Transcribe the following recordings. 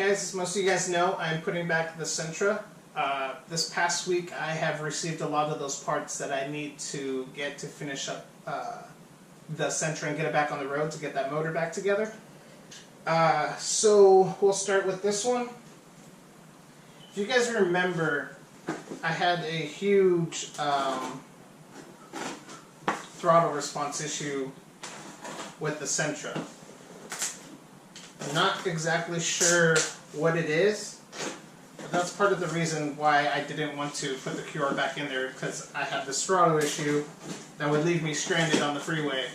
guys, as most of you guys know, I'm putting back the Sentra. This past week I have received a lot of those parts that I need to get to finish up the Sentra and get it back on the road to get that motor back together. So we'll start with this one. If you guys remember, I had a huge throttle response issue with the Sentra. I'm not exactly sure what it is, but that's part of the reason why I didn't want to put the QR back in there, because I had this throttle issue that would leave me stranded on the freeway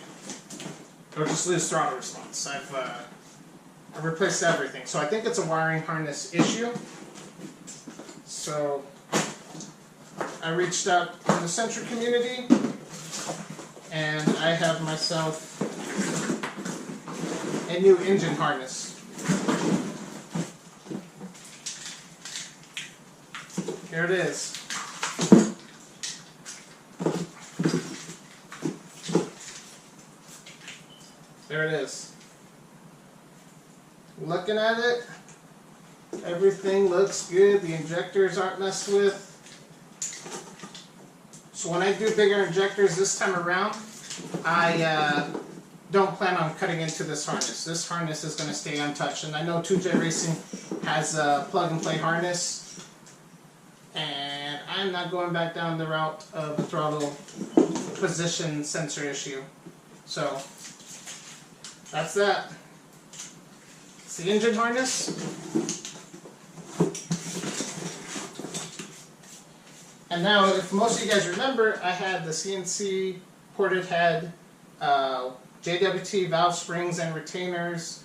or just lose throttle response. I've replaced everything, so I think it's a wiring harness issue. So I reached out in the Sentra community and I have myself a new engine harness. Here it is. There it is. Looking at it, everything looks good. The injectors aren't messed with. So when I do bigger injectors this time around, I don't plan on cutting into this harness. This harness is going to stay untouched. And I know 2Jet Racing has a plug-and-play harness, and I'm not going back down the route of the throttle position sensor issue. So that's that. It's the engine harness. And now, if most of you guys remember, I had the CNC ported head, JWT valve springs and retainers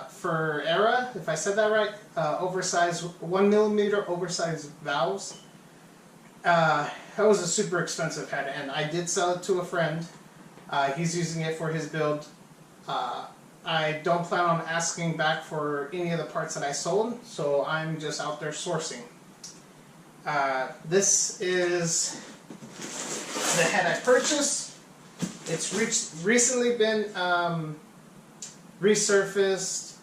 for ERA, if I said that right, oversized 1mm oversized valves. That was a super expensive head, and I did sell it to a friend. He's using it for his build. I don't plan on asking back for any of the parts that I sold, so I'm just out there sourcing. This is the head I purchased. It's recently been resurfaced,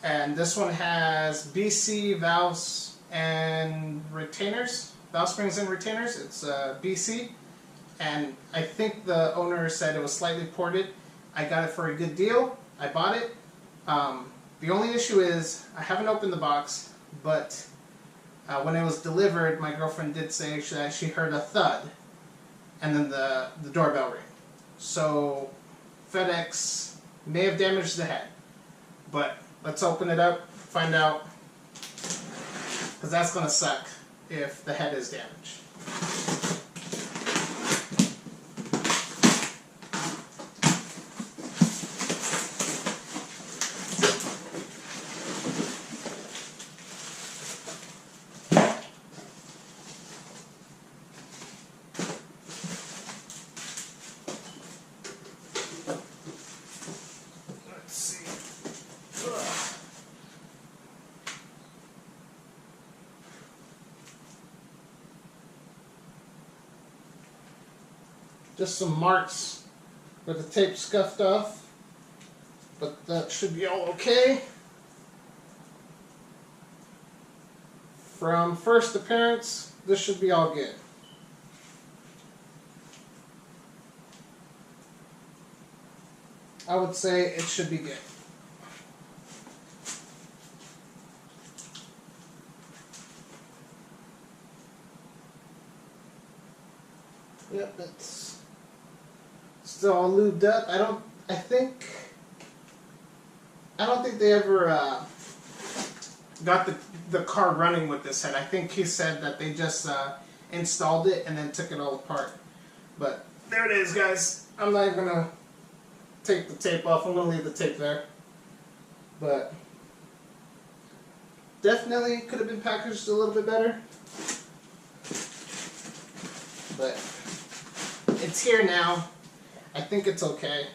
and this one has BC valves and retainers, valve springs and retainers. It's BC, and I think the owner said it was slightly ported. I got it for a good deal. I bought it. The only issue is I haven't opened the box, but when it was delivered, my girlfriend did say that she heard a thud and then the doorbell rang. So FedEx may have damaged the head, but let's open it up, find out, because that's going to suck if the head is damaged. Just some marks where the tape scuffed off, but that should be all okay. From first appearance, this should be all good. I would say it should be good. Yep, it's still all lubed up. I don't think they ever got the car running with this head. I think he said that they just installed it and then took it all apart. But there it is, guys. I'm not even gonna take the tape off. I'm gonna leave the tape there. But definitely could have been packaged a little bit better. But it's here now. I think it's okay.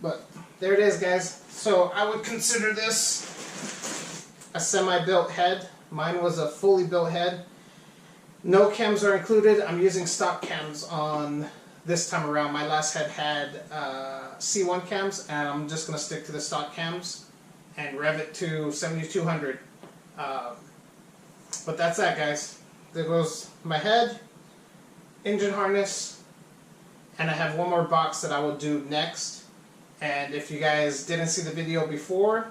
But there it is, guys. So I would consider this a semi-built head. Mine was a fully built head. No cams are included. I'm using stock cams on this time around. My last head had C1 cams, and I'm just going to stick to the stock cams. and rev it to 7200. But that's that, guys. There goes my head, engine harness, and I have one more box that I will do next. And if you guys didn't see the video before,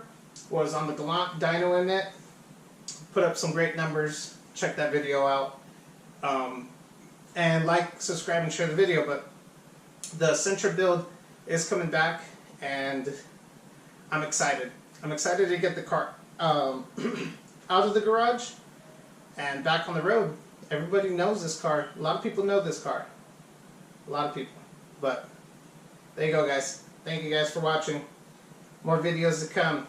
was on the Galant dyno in it, put up some great numbers. Check that video out. And like, subscribe, and share the video. But the Sentra build is coming back, and I'm excited. I'm excited to get the car out of the garage and back on the road. Everybody knows this car. A lot of people know this car. A lot of people. But there you go, guys. Thank you guys for watching. More videos to come.